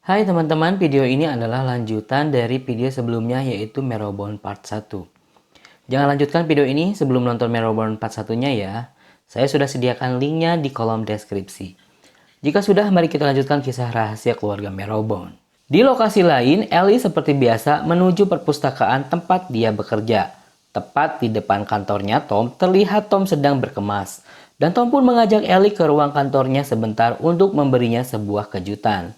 Hai teman-teman, video ini adalah lanjutan dari video sebelumnya yaitu Marrowbone Part 1. Jangan lanjutkan video ini sebelum nonton Marrowbone Part 1-nya ya. Saya sudah sediakan linknya di kolom deskripsi. Jika sudah, mari kita lanjutkan kisah rahasia keluarga Marrowbone. Di lokasi lain, Ellie seperti biasa menuju perpustakaan tempat dia bekerja. Tepat di depan kantornya Tom, terlihat Tom sedang berkemas. Dan Tom pun mengajak Ellie ke ruang kantornya sebentar untuk memberinya sebuah kejutan.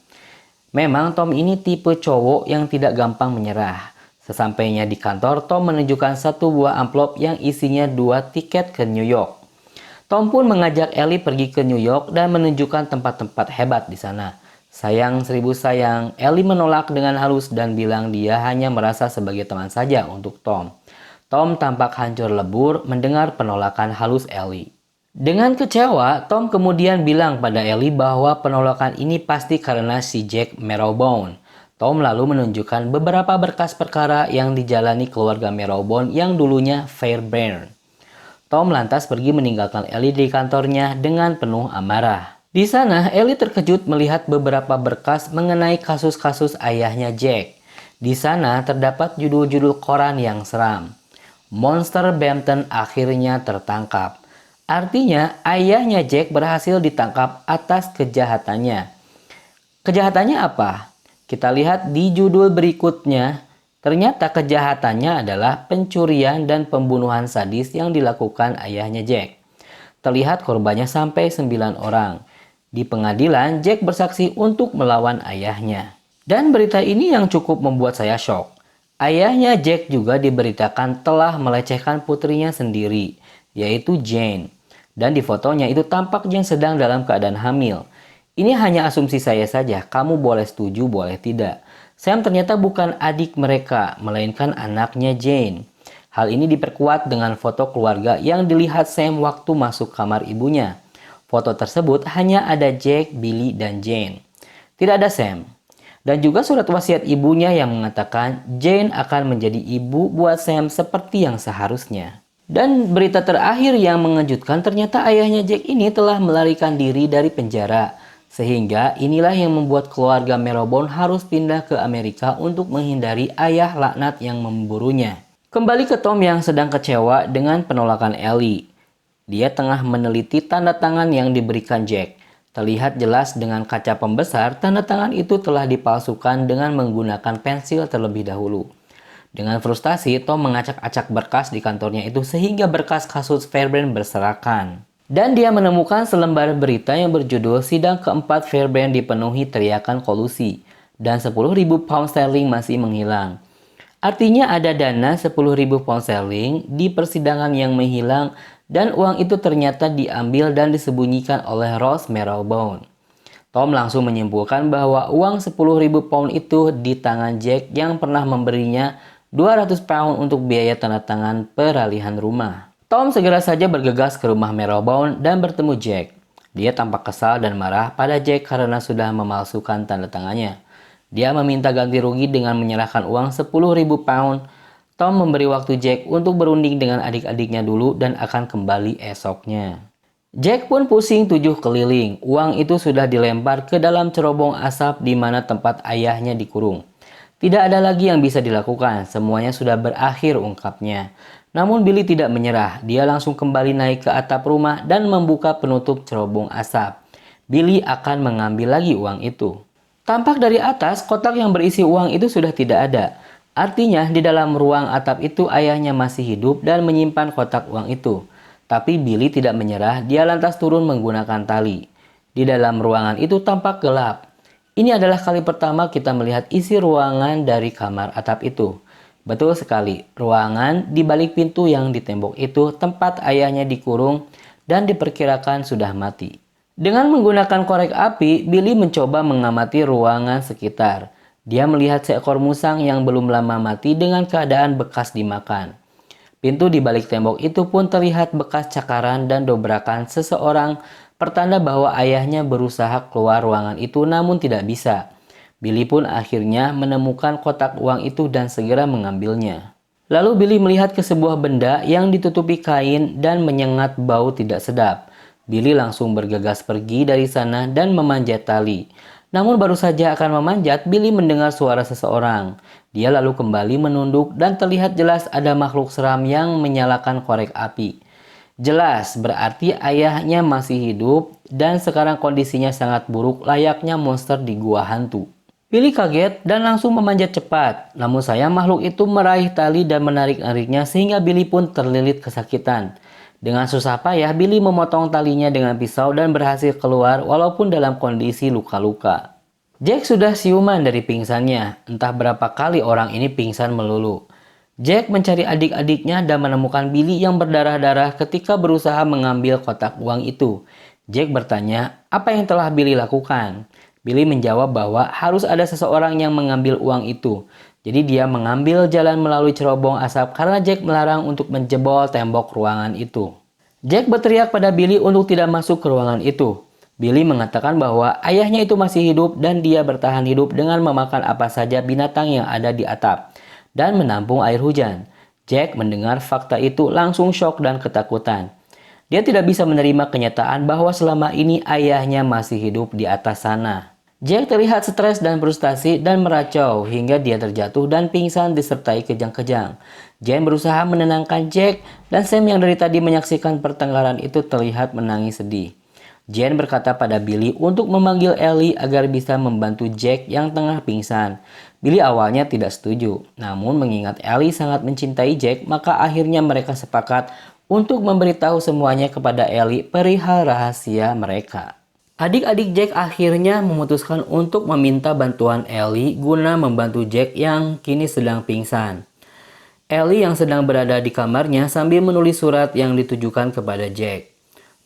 Memang Tom ini tipe cowok yang tidak gampang menyerah. Sesampainya di kantor, Tom menunjukkan satu buah amplop yang isinya 2 tiket ke New York. Tom pun mengajak Ellie pergi ke New York dan menunjukkan tempat-tempat hebat di sana. Sayang seribu sayang, Ellie menolak dengan halus dan bilang dia hanya merasa sebagai teman saja untuk Tom. Tom tampak hancur lebur mendengar penolakan halus Ellie. Dengan kecewa, Tom kemudian bilang pada Ellie bahwa penolakan ini pasti karena si Jack Marrowbone. Tom lalu menunjukkan beberapa berkas perkara yang dijalani keluarga Marrowbone yang dulunya Fairbairn. Tom lantas pergi meninggalkan Ellie di kantornya dengan penuh amarah. Di sana, Ellie terkejut melihat beberapa berkas mengenai kasus-kasus ayahnya Jack. Di sana terdapat judul-judul koran yang seram. Monster Bampton akhirnya tertangkap. Artinya, ayahnya Jack berhasil ditangkap atas kejahatannya. Kejahatannya apa? Kita lihat di judul berikutnya. Ternyata kejahatannya adalah pencurian dan pembunuhan sadis yang dilakukan ayahnya Jack. Terlihat korbannya sampai 9 orang. Di pengadilan, Jack bersaksi untuk melawan ayahnya. Dan berita ini yang cukup membuat saya shock. Ayahnya Jack juga diberitakan telah melecehkan putrinya sendiri, yaitu Jane. Dan di fotonya itu tampak Jane sedang dalam keadaan hamil. Ini hanya asumsi saya saja, kamu boleh setuju boleh tidak. Sam ternyata bukan adik mereka, melainkan anaknya Jane. Hal ini diperkuat dengan foto keluarga yang dilihat Sam waktu masuk kamar ibunya. Foto tersebut hanya ada Jack, Billy, dan Jane. Tidak ada Sam. Dan juga surat wasiat ibunya yang mengatakan Jane akan menjadi ibu buat Sam seperti yang seharusnya. Dan berita terakhir yang mengejutkan, ternyata ayahnya Jack ini telah melarikan diri dari penjara. Sehingga inilah yang membuat keluarga Marrowbone harus pindah ke Amerika untuk menghindari ayah laknat yang memburunya. Kembali ke Tom yang sedang kecewa dengan penolakan Ellie. Dia tengah meneliti tanda tangan yang diberikan Jack. Terlihat jelas dengan kaca pembesar, tanda tangan itu telah dipalsukan dengan menggunakan pensil terlebih dahulu. Dengan frustasi, Tom mengacak-acak berkas di kantornya itu sehingga berkas kasus Fairbairn berserakan. Dan dia menemukan selembar berita yang berjudul Sidang keempat Fairbairn dipenuhi teriakan kolusi dan 10.000 pound sterling masih menghilang. Artinya ada dana 10.000 pound sterling di persidangan yang menghilang dan uang itu ternyata diambil dan disembunyikan oleh Ross Marrowbone. Tom langsung menyimpulkan bahwa uang 10.000 pound itu di tangan Jack yang pernah memberinya 200 pound untuk biaya tanda tangan peralihan rumah. Tom segera saja bergegas ke rumah Marrowbone dan bertemu Jack. Dia tampak kesal dan marah pada Jack karena sudah memalsukan tanda tangannya. Dia meminta ganti rugi dengan menyerahkan uang 10.000 pound. Tom memberi waktu Jack untuk berunding dengan adik-adiknya dulu dan akan kembali esoknya. Jack pun pusing 7 keliling. Uang itu sudah dilempar ke dalam cerobong asap di mana tempat ayahnya dikurung. Tidak ada lagi yang bisa dilakukan, semuanya sudah berakhir, ungkapnya. Namun Billy tidak menyerah, dia langsung kembali naik ke atap rumah dan membuka penutup cerobong asap. Billy akan mengambil lagi uang itu. Tampak dari atas, kotak yang berisi uang itu sudah tidak ada. Artinya di dalam ruang atap itu ayahnya masih hidup dan menyimpan kotak uang itu. Tapi Billy tidak menyerah, dia lantas turun menggunakan tali. Di dalam ruangan itu tampak gelap. Ini adalah kali pertama kita melihat isi ruangan dari kamar atap itu. Betul sekali, ruangan di balik pintu yang di tembok itu tempat ayahnya dikurung dan diperkirakan sudah mati. Dengan menggunakan korek api, Billy mencoba mengamati ruangan sekitar. Dia melihat seekor musang yang belum lama mati dengan keadaan bekas dimakan. Pintu di balik tembok itu pun terlihat bekas cakaran dan dobrakan seseorang, pertanda bahwa ayahnya berusaha keluar ruangan itu namun tidak bisa. Billy pun akhirnya menemukan kotak uang itu dan segera mengambilnya. Lalu Billy melihat ke sebuah benda yang ditutupi kain dan menyengat bau tidak sedap. Billy langsung bergegas pergi dari sana dan memanjat tali. Namun baru saja akan memanjat, Billy mendengar suara seseorang. Dia lalu kembali menunduk dan terlihat jelas ada makhluk seram yang menyalakan korek api. Jelas, berarti ayahnya masih hidup dan sekarang kondisinya sangat buruk layaknya monster di gua hantu. Billy kaget dan langsung memanjat cepat. Namun sayang makhluk itu meraih tali dan menarik-nariknya sehingga Billy pun terlilit kesakitan. Dengan susah payah, Billy memotong talinya dengan pisau dan berhasil keluar walaupun dalam kondisi luka-luka. Jack sudah siuman dari pingsannya. Entah berapa kali orang ini pingsan melulu. Jack mencari adik-adiknya dan menemukan Billy yang berdarah-darah ketika berusaha mengambil kotak uang itu. Jack bertanya, apa yang telah Billy lakukan? Billy menjawab bahwa harus ada seseorang yang mengambil uang itu. Jadi dia mengambil jalan melalui cerobong asap karena Jack melarang untuk menjebol tembok ruangan itu. Jack berteriak pada Billy untuk tidak masuk ke ruangan itu. Billy mengatakan bahwa ayahnya itu masih hidup dan dia bertahan hidup dengan memakan apa saja binatang yang ada di atap dan menampung air hujan. Jack mendengar fakta itu langsung syok dan ketakutan. Dia tidak bisa menerima kenyataan bahwa selama ini ayahnya masih hidup di atas sana. Jack terlihat stres dan frustasi dan meracau hingga dia terjatuh dan pingsan disertai kejang-kejang. Jane berusaha menenangkan Jack dan Sam yang dari tadi menyaksikan pertengkaran itu terlihat menangis sedih. Jane berkata pada Billy untuk memanggil Ellie agar bisa membantu Jack yang tengah pingsan. Billy awalnya tidak setuju, namun mengingat Ellie sangat mencintai Jack, maka akhirnya mereka sepakat untuk memberitahu semuanya kepada Ellie perihal rahasia mereka. Adik-adik Jack akhirnya memutuskan untuk meminta bantuan Ellie guna membantu Jack yang kini sedang pingsan. Ellie yang sedang berada di kamarnya sambil menulis surat yang ditujukan kepada Jack.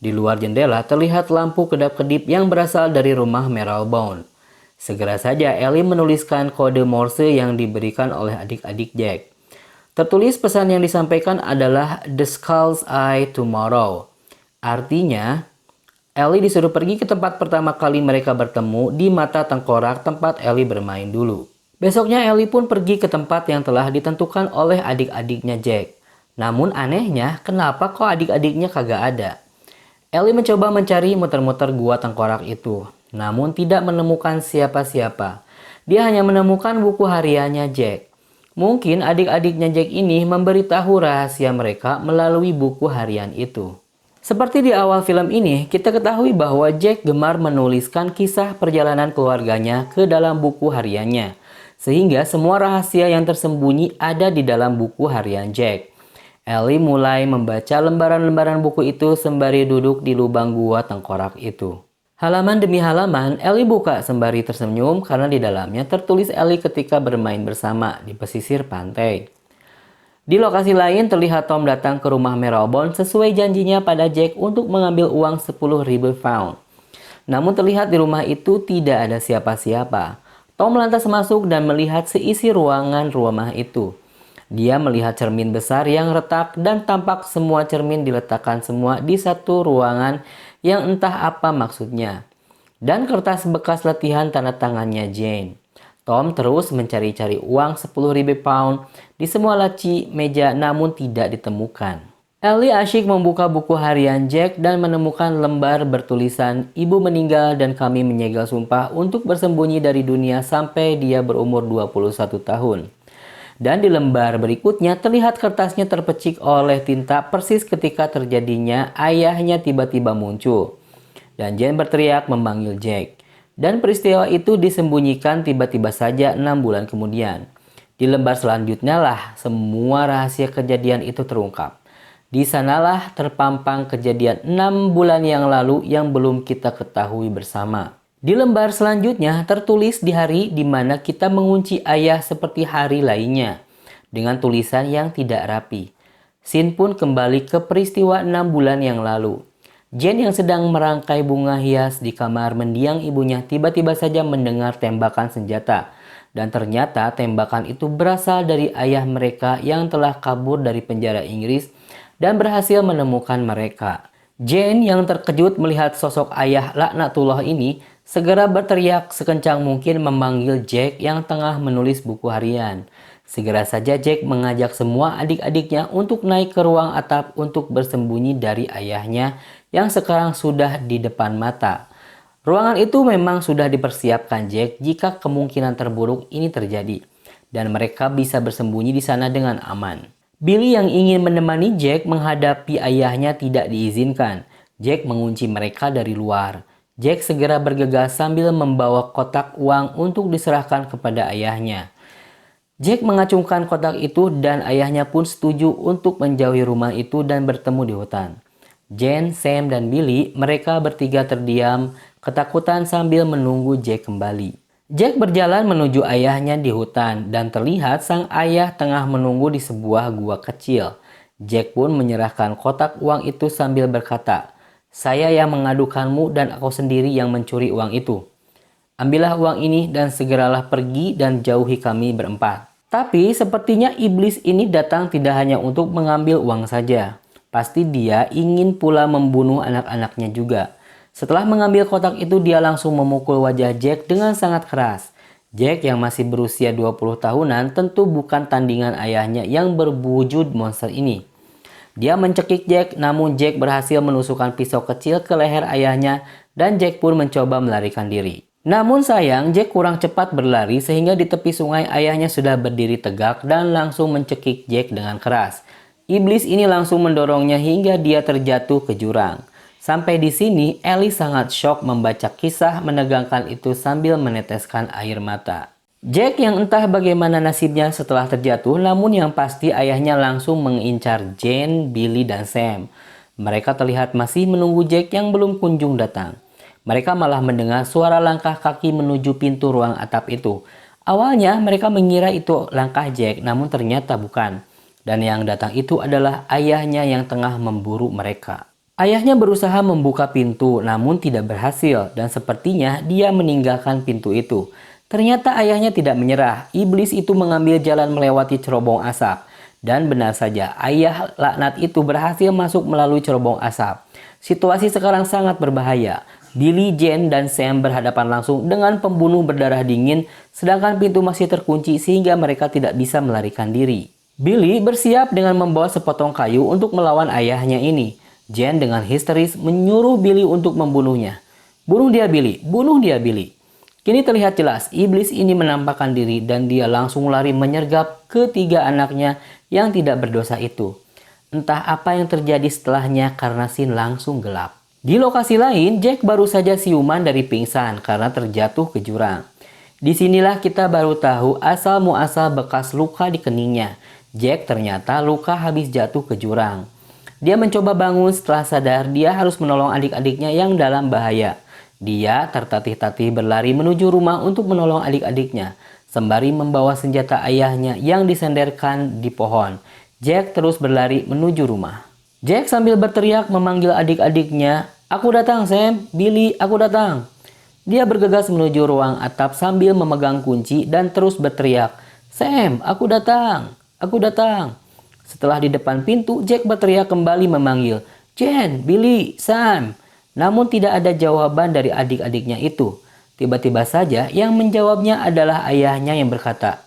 Di luar jendela terlihat lampu kedap-kedip yang berasal dari rumah Marylebone. Segera saja Ellie menuliskan kode Morse yang diberikan oleh adik-adik Jack. Tertulis pesan yang disampaikan adalah The Skull's Eye Tomorrow. Artinya, Ellie disuruh pergi ke tempat pertama kali mereka bertemu di mata tengkorak tempat Ellie bermain dulu. Besoknya Ellie pun pergi ke tempat yang telah ditentukan oleh adik-adiknya Jack. Namun anehnya, kenapa kok adik-adiknya kagak ada? Ellie mencoba mencari muter-muter gua tengkorak itu, namun tidak menemukan siapa-siapa. Dia hanya menemukan buku hariannya Jack. Mungkin adik-adiknya Jack ini memberitahu rahasia mereka melalui buku harian itu. Seperti di awal film ini, kita ketahui bahwa Jack gemar menuliskan kisah perjalanan keluarganya ke dalam buku hariannya. Sehingga semua rahasia yang tersembunyi ada di dalam buku harian Jack. Ellie mulai membaca lembaran-lembaran buku itu sembari duduk di lubang gua tengkorak itu. Halaman demi halaman, Ellie buka sembari tersenyum karena di dalamnya tertulis Ellie ketika bermain bersama di pesisir pantai. Di lokasi lain terlihat Tom datang ke rumah Marylebone sesuai janjinya pada Jack untuk mengambil uang 10.000 pound. Namun terlihat di rumah itu tidak ada siapa-siapa. Tom lantas masuk dan melihat seisi ruangan rumah itu. Dia melihat cermin besar yang retak dan tampak semua cermin diletakkan semua di satu ruangan yang entah apa maksudnya. Dan kertas bekas latihan tanda tangannya Jane. Tom terus mencari-cari uang 10.000 pound di semua laci meja namun tidak ditemukan. Ellie asyik membuka buku harian Jack dan menemukan lembar bertulisan "Ibu meninggal dan kami menyegel sumpah untuk bersembunyi dari dunia sampai dia berumur 21 tahun. Dan di lembar berikutnya terlihat kertasnya terpecik oleh tinta persis ketika terjadinya ayahnya tiba-tiba muncul. Dan Jane berteriak memanggil Jack. Dan peristiwa itu disembunyikan tiba-tiba saja 6 bulan kemudian. Di lembar selanjutnya lah semua rahasia kejadian itu terungkap. Di sanalah terpampang kejadian 6 bulan yang lalu yang belum kita ketahui bersama. Di lembar selanjutnya tertulis di hari di mana kita mengunci ayah seperti hari lainnya, dengan tulisan yang tidak rapi. Scene pun kembali ke peristiwa 6 bulan yang lalu. Jane yang sedang merangkai bunga hias di kamar mendiang ibunya tiba-tiba saja mendengar tembakan senjata. Dan ternyata tembakan itu berasal dari ayah mereka yang telah kabur dari penjara Inggris dan berhasil menemukan mereka. Jane yang terkejut melihat sosok ayah laknatullah ini segera berteriak sekencang mungkin memanggil Jack yang tengah menulis buku harian. Segera saja Jack mengajak semua adik-adiknya untuk naik ke ruang atap untuk bersembunyi dari ayahnya yang sekarang sudah di depan mata. Ruangan itu memang sudah dipersiapkan Jack jika kemungkinan terburuk ini terjadi, dan mereka bisa bersembunyi di sana dengan aman. Billy yang ingin menemani Jack menghadapi ayahnya tidak diizinkan. Jack mengunci mereka dari luar. Jack segera bergegas sambil membawa kotak uang untuk diserahkan kepada ayahnya. Jack mengacungkan kotak itu dan ayahnya pun setuju untuk menjauhi rumah itu dan bertemu di hutan. Jen, Sam, dan Billy, mereka bertiga terdiam, ketakutan sambil menunggu Jack kembali. Jack berjalan menuju ayahnya di hutan dan terlihat sang ayah tengah menunggu di sebuah gua kecil. Jack pun menyerahkan kotak uang itu sambil berkata, "Saya yang mengadukanmu dan aku sendiri yang mencuri uang itu. Ambillah uang ini dan segeralah pergi dan jauhi kami berempat." Tapi sepertinya iblis ini datang tidak hanya untuk mengambil uang saja. Pasti dia ingin pula membunuh anak-anaknya juga. Setelah mengambil kotak itu, dia langsung memukul wajah Jack dengan sangat keras. Jack yang masih berusia 20 tahunan tentu bukan tandingan ayahnya yang berwujud monster ini. Dia mencekik Jack, namun Jack berhasil menusukkan pisau kecil ke leher ayahnya dan Jack pun mencoba melarikan diri. Namun sayang, Jack kurang cepat berlari sehingga di tepi sungai ayahnya sudah berdiri tegak dan langsung mencekik Jack dengan keras. Iblis ini langsung mendorongnya hingga dia terjatuh ke jurang. Sampai di sini, Ellie sangat syok membaca kisah menegangkan itu sambil meneteskan air mata. Jack yang entah bagaimana nasibnya setelah terjatuh, namun yang pasti ayahnya langsung mengincar Jane, Billy, dan Sam. Mereka terlihat masih menunggu Jack yang belum kunjung datang. Mereka malah mendengar suara langkah kaki menuju pintu ruang atap itu. Awalnya mereka mengira itu langkah Jack, namun ternyata bukan. Dan yang datang itu adalah ayahnya yang tengah memburu mereka. Ayahnya berusaha membuka pintu, namun tidak berhasil, dan sepertinya dia meninggalkan pintu itu. Ternyata ayahnya tidak menyerah. Iblis itu mengambil jalan melewati cerobong asap. Dan benar saja, ayah laknat itu berhasil masuk melalui cerobong asap. Situasi sekarang sangat berbahaya. Billy, Jane, dan Sam berhadapan langsung dengan pembunuh berdarah dingin, sedangkan pintu masih terkunci sehingga mereka tidak bisa melarikan diri. Billy bersiap dengan membawa sepotong kayu untuk melawan ayahnya ini. Jane dengan histeris menyuruh Billy untuk membunuhnya. "Bunuh dia Billy, bunuh dia Billy." Kini terlihat jelas, iblis ini menampakkan diri dan dia langsung lari menyergap ketiga anaknya yang tidak berdosa itu. Entah apa yang terjadi setelahnya karena scene langsung gelap. Di lokasi lain, Jack baru saja siuman dari pingsan karena terjatuh ke jurang. Disinilah kita baru tahu asal muasal bekas luka di keningnya. Jack ternyata luka habis jatuh ke jurang. Dia mencoba bangun setelah sadar dia harus menolong adik-adiknya yang dalam bahaya. Dia tertatih-tatih berlari menuju rumah untuk menolong adik-adiknya, sembari membawa senjata ayahnya yang disenderkan di pohon. Jack terus berlari menuju rumah. Jack sambil berteriak memanggil adik-adiknya, "Aku datang Sam, Billy, aku datang." Dia bergegas menuju ruang atap sambil memegang kunci dan terus berteriak, "Sam, aku datang, aku datang." Setelah di depan pintu, Jack berteriak kembali memanggil, "Jen, Billy, Sam." Namun tidak ada jawaban dari adik-adiknya itu. Tiba-tiba saja yang menjawabnya adalah ayahnya yang berkata,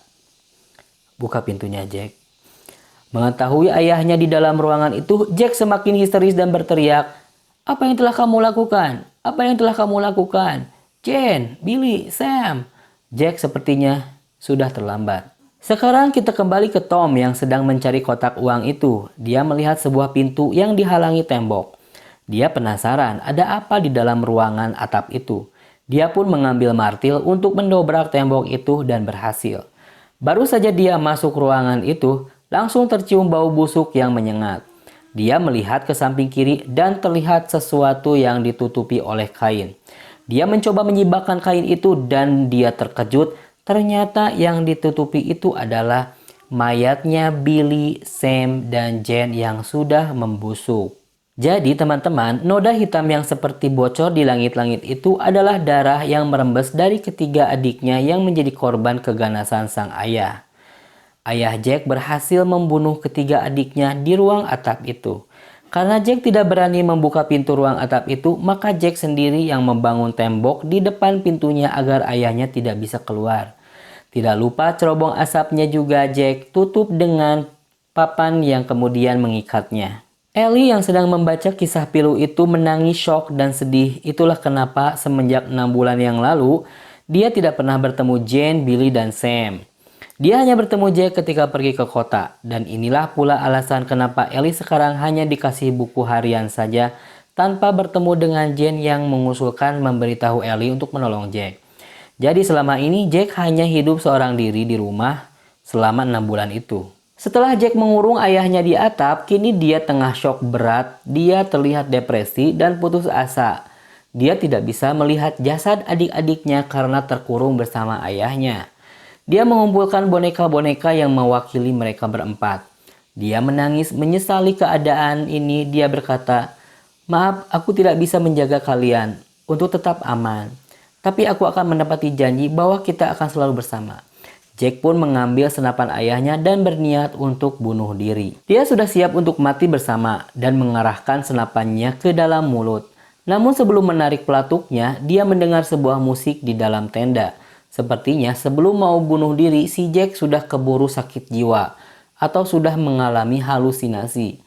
"Buka pintunya Jack." Mengetahui ayahnya di dalam ruangan itu, Jack semakin histeris dan berteriak, "Apa yang telah kamu lakukan? Apa yang telah kamu lakukan? Jane, Billy, Sam." Jack sepertinya sudah terlambat. Sekarang kita kembali ke Tom yang sedang mencari kotak uang itu. Dia melihat sebuah pintu yang dihalangi tembok. Dia penasaran ada apa di dalam ruangan atap itu. Dia pun mengambil martil untuk mendobrak tembok itu dan berhasil. Baru saja dia masuk ruangan itu, langsung tercium bau busuk yang menyengat. Dia melihat ke samping kiri dan terlihat sesuatu yang ditutupi oleh kain. Dia mencoba menyibakkan kain itu dan dia terkejut. Ternyata yang ditutupi itu adalah mayatnya Billy, Sam, dan Jane yang sudah membusuk. Jadi teman-teman, noda hitam yang seperti bocor di langit-langit itu adalah darah yang merembes dari ketiga adiknya yang menjadi korban keganasan sang ayah. Ayah Jack berhasil membunuh ketiga adiknya di ruang atap itu. Karena Jack tidak berani membuka pintu ruang atap itu, maka Jack sendiri yang membangun tembok di depan pintunya agar ayahnya tidak bisa keluar. Tidak lupa cerobong asapnya juga Jack tutup dengan papan yang kemudian mengikatnya. Ellie yang sedang membaca kisah pilu itu menangis syok dan sedih. Itulah kenapa semenjak 6 bulan yang lalu, dia tidak pernah bertemu Jane, Billy, dan Sam. Dia hanya bertemu Jack ketika pergi ke kota. Dan inilah pula alasan kenapa Ellie sekarang hanya dikasih buku harian saja tanpa bertemu dengan Jane yang mengusulkan memberitahu Ellie untuk menolong Jack. Jadi selama ini Jack hanya hidup seorang diri di rumah selama 6 bulan itu. Setelah Jack mengurung ayahnya di atap, kini dia tengah syok berat, dia terlihat depresi dan putus asa. Dia tidak bisa melihat jasad adik-adiknya karena terkurung bersama ayahnya. Dia mengumpulkan boneka-boneka yang mewakili mereka berempat. Dia menangis menyesali keadaan ini. Dia berkata, "Maaf, aku tidak bisa menjaga kalian untuk tetap aman. Tapi aku akan menepati janji bahwa kita akan selalu bersama." Jack pun mengambil senapan ayahnya dan berniat untuk bunuh diri. Dia sudah siap untuk mati bersama dan mengarahkan senapannya ke dalam mulut. Namun sebelum menarik pelatuknya, dia mendengar sebuah musik di dalam tenda. Sepertinya sebelum mau bunuh diri, si Jack sudah keburu sakit jiwa atau sudah mengalami halusinasi.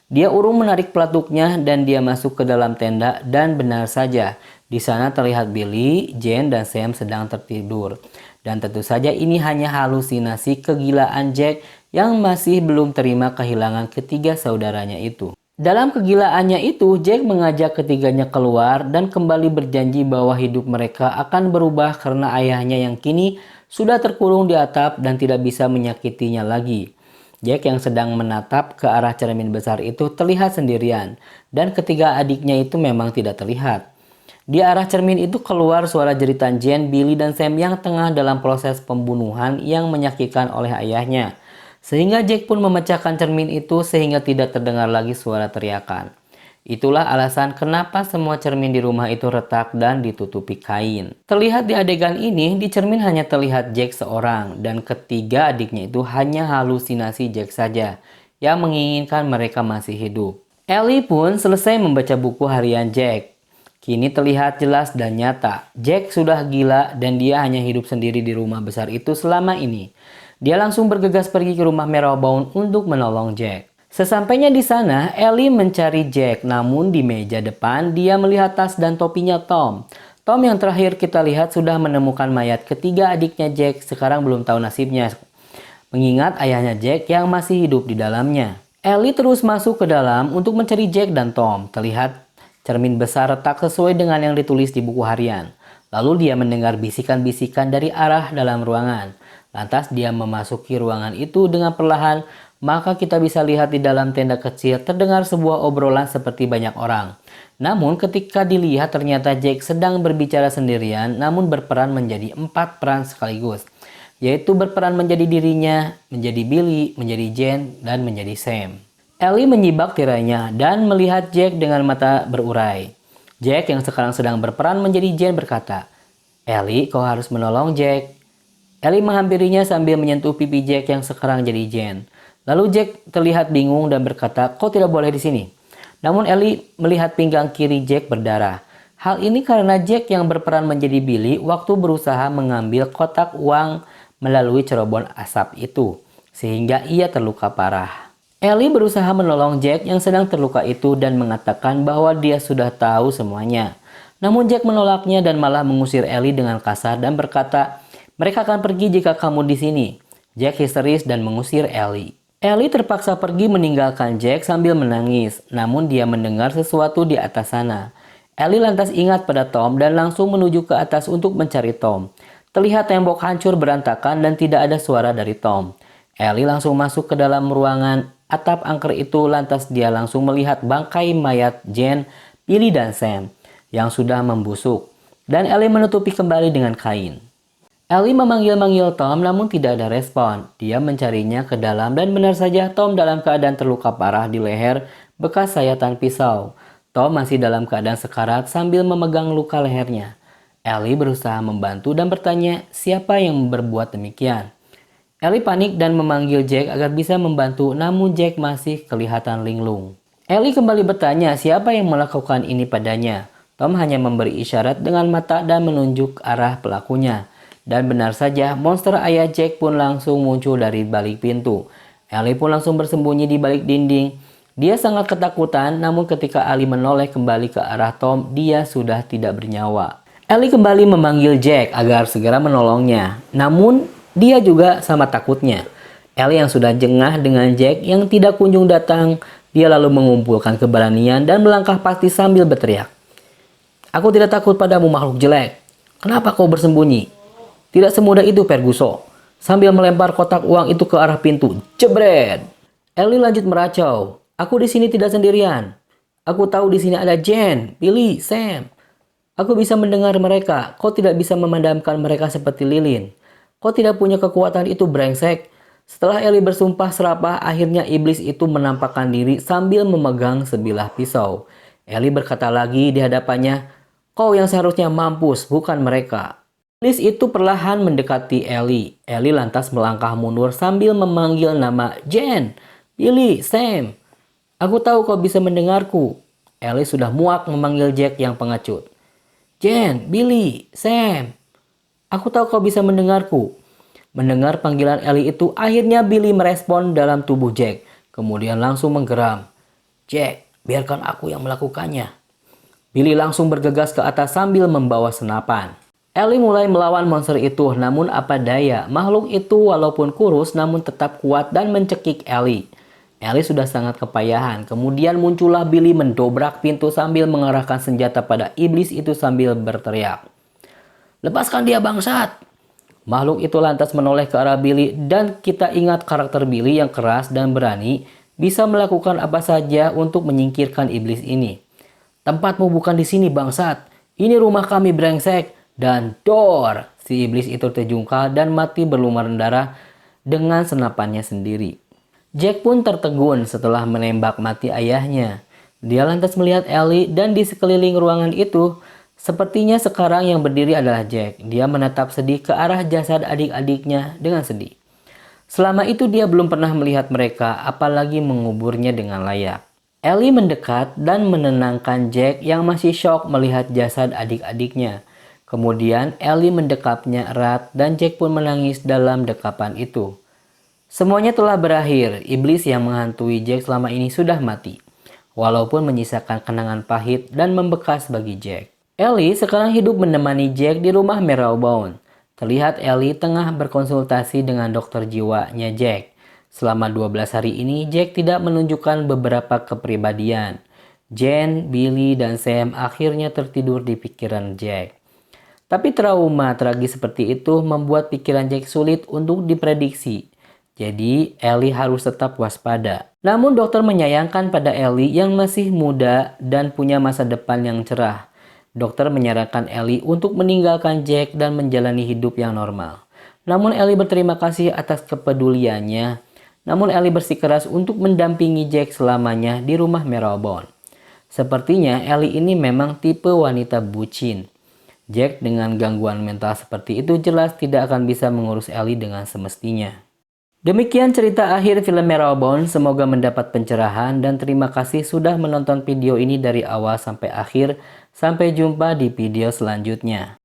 Dia urung menarik pelatuknya dan dia masuk ke dalam tenda dan benar saja, di sana terlihat Billy, Jane, dan Sam sedang tertidur. Dan tentu saja ini hanya halusinasi kegilaan Jack yang masih belum terima kehilangan ketiga saudaranya itu. Dalam kegilaannya itu, Jack mengajak ketiganya keluar dan kembali berjanji bahwa hidup mereka akan berubah karena ayahnya yang kini sudah terkurung di atap dan tidak bisa menyakitinya lagi. Jack yang sedang menatap ke arah cermin besar itu terlihat sendirian, dan ketiga adiknya itu memang tidak terlihat. Di arah cermin itu keluar suara jeritan Jane, Billy, dan Sam yang tengah dalam proses pembunuhan yang menyakitkan oleh ayahnya. Sehingga Jack pun memecahkan cermin itu sehingga tidak terdengar lagi suara teriakan. Itulah alasan kenapa semua cermin di rumah itu retak dan ditutupi kain. Terlihat di adegan ini, di cermin hanya terlihat Jack seorang dan ketiga adiknya itu hanya halusinasi Jack saja yang menginginkan mereka masih hidup. Ellie pun selesai membaca buku harian Jack. Kini terlihat jelas dan nyata, Jack sudah gila dan dia hanya hidup sendiri di rumah besar itu selama ini. Dia langsung bergegas pergi ke rumah Marrowbone untuk menolong Jack. Sesampainya di sana, Ellie mencari Jack, namun di meja depan dia melihat tas dan topinya Tom. Tom yang terakhir kita lihat sudah menemukan mayat ketiga adiknya Jack, sekarang belum tahu nasibnya, mengingat ayahnya Jack yang masih hidup di dalamnya. Ellie terus masuk ke dalam untuk mencari Jack dan Tom. Terlihat cermin besar retak sesuai dengan yang ditulis di buku harian. Lalu dia mendengar bisikan-bisikan dari arah dalam ruangan. Lantas dia memasuki ruangan itu dengan perlahan, maka kita bisa lihat di dalam tenda kecil terdengar sebuah obrolan seperti banyak orang. Namun ketika dilihat ternyata Jack sedang berbicara sendirian namun berperan menjadi 4 peran sekaligus. Yaitu berperan menjadi dirinya, menjadi Billy, menjadi Jane, dan menjadi Sam. Ellie menyibak tirainya dan melihat Jack dengan mata berurai. Jack yang sekarang sedang berperan menjadi Jane berkata, "Ellie, kau harus menolong Jack." Ellie menghampirinya sambil menyentuh pipi Jack yang sekarang jadi Jane. Lalu Jack terlihat bingung dan berkata, "Kau tidak boleh di sini." Namun Ellie melihat pinggang kiri Jack berdarah. Hal ini karena Jack yang berperan menjadi Billy waktu berusaha mengambil kotak uang melalui cerobong asap itu, sehingga ia terluka parah. Ellie berusaha menolong Jack yang sedang terluka itu dan mengatakan bahwa dia sudah tahu semuanya. Namun Jack menolaknya dan malah mengusir Ellie dengan kasar dan berkata, "Mereka akan pergi jika kamu di sini." Jack histeris dan mengusir Ellie. Ellie terpaksa pergi meninggalkan Jack sambil menangis, namun dia mendengar sesuatu di atas sana. Ellie lantas ingat pada Tom dan langsung menuju ke atas untuk mencari Tom. Terlihat tembok hancur berantakan dan tidak ada suara dari Tom. Ellie langsung masuk ke dalam ruangan atap angker itu, lantas dia langsung melihat bangkai mayat Jane, Billy, dan Sam yang sudah membusuk. Dan Ellie menutupi kembali dengan kain. Ellie memanggil-manggil Tom namun tidak ada respon. Dia mencarinya ke dalam dan benar saja Tom dalam keadaan terluka parah di leher bekas sayatan pisau. Tom masih dalam keadaan sekarat sambil memegang luka lehernya. Ellie berusaha membantu dan bertanya siapa yang berbuat demikian. Ellie panik dan memanggil Jack agar bisa membantu, namun Jack masih kelihatan linglung. Ellie kembali bertanya siapa yang melakukan ini padanya. Tom hanya memberi isyarat dengan mata dan menunjuk arah pelakunya. Dan benar saja, monster ayah Jack pun langsung muncul dari balik pintu. Ellie pun langsung bersembunyi di balik dinding. Dia sangat ketakutan, namun ketika Ellie menoleh kembali ke arah Tom, dia sudah tidak bernyawa. Ellie kembali memanggil Jack agar segera menolongnya. Namun, dia juga sama takutnya. Ellie yang sudah jengah dengan Jack yang tidak kunjung datang, dia lalu mengumpulkan keberanian dan melangkah pasti sambil berteriak. "Aku tidak takut padamu, makhluk jelek. Kenapa kau bersembunyi? Tidak semudah itu, Ferguson." Sambil melempar kotak uang itu ke arah pintu. Jebret! Ellie lanjut meracau. "Aku di sini tidak sendirian. Aku tahu di sini ada Jen, Billy, Sam. Aku bisa mendengar mereka. Kau tidak bisa memadamkan mereka seperti lilin. Kau tidak punya kekuatan itu, brengsek." Setelah Ellie bersumpah serapah, akhirnya iblis itu menampakkan diri sambil memegang sebilah pisau. Ellie berkata lagi di hadapannya, "Kau yang seharusnya mampus, bukan mereka." Iblis itu perlahan mendekati Ellie. Ellie lantas melangkah mundur sambil memanggil nama Jen, Billy, Sam. "Aku tahu kau bisa mendengarku." Ellie sudah muak memanggil Jack yang pengecut. "Jen, Billy, Sam. Aku tahu kau bisa mendengarku." Mendengar panggilan Ellie itu, akhirnya Billy merespon dalam tubuh Jack. Kemudian langsung menggeram. "Jack, biarkan aku yang melakukannya." Billy langsung bergegas ke atas sambil membawa senapan. Ellie mulai melawan monster itu, namun apa daya, makhluk itu walaupun kurus namun tetap kuat dan mencekik Ellie. Ellie sudah sangat kepayahan, kemudian muncullah Billy mendobrak pintu sambil mengarahkan senjata pada iblis itu sambil berteriak. "Lepaskan dia, bangsat!" Makhluk itu lantas menoleh ke arah Billy dan kita ingat karakter Billy yang keras dan berani bisa melakukan apa saja untuk menyingkirkan iblis ini. "Tempatmu bukan di sini, bangsat. Ini rumah kami, brengsek." Dan dor, si iblis itu terjungkal dan mati berlumuran darah dengan senapannya sendiri. Jack pun tertegun setelah menembak mati ayahnya. Dia lantas melihat Ellie dan di sekeliling ruangan itu, sepertinya sekarang yang berdiri adalah Jack. Dia menatap sedih ke arah jasad adik-adiknya dengan sedih. Selama itu dia belum pernah melihat mereka, apalagi menguburnya dengan layak. Ellie mendekat dan menenangkan Jack yang masih syok melihat jasad adik-adiknya. Kemudian Ellie mendekapnya erat dan Jack pun menangis dalam dekapan itu. Semuanya telah berakhir. Iblis yang menghantui Jack selama ini sudah mati, walaupun menyisakan kenangan pahit dan membekas bagi Jack. Ellie sekarang hidup menemani Jack di rumah Marrowbone. Terlihat Ellie tengah berkonsultasi dengan dokter jiwanya Jack. Selama 12 hari ini, Jack tidak menunjukkan beberapa kepribadian. Jen, Billy, dan Sam akhirnya tertidur di pikiran Jack. Tapi trauma tragis seperti itu membuat pikiran Jack sulit untuk diprediksi. Jadi, Ellie harus tetap waspada. Namun dokter menyayangkan pada Ellie yang masih muda dan punya masa depan yang cerah. Dokter menyarankan Ellie untuk meninggalkan Jack dan menjalani hidup yang normal. Namun Ellie berterima kasih atas kepeduliannya. Namun Ellie bersikeras untuk mendampingi Jack selamanya di rumah Marrowbone. Sepertinya Ellie ini memang tipe wanita bucin. Jack dengan gangguan mental seperti itu jelas tidak akan bisa mengurus Ellie dengan semestinya. Demikian cerita akhir film Marrowbone, semoga mendapat pencerahan dan terima kasih sudah menonton video ini dari awal sampai akhir. Sampai jumpa di video selanjutnya.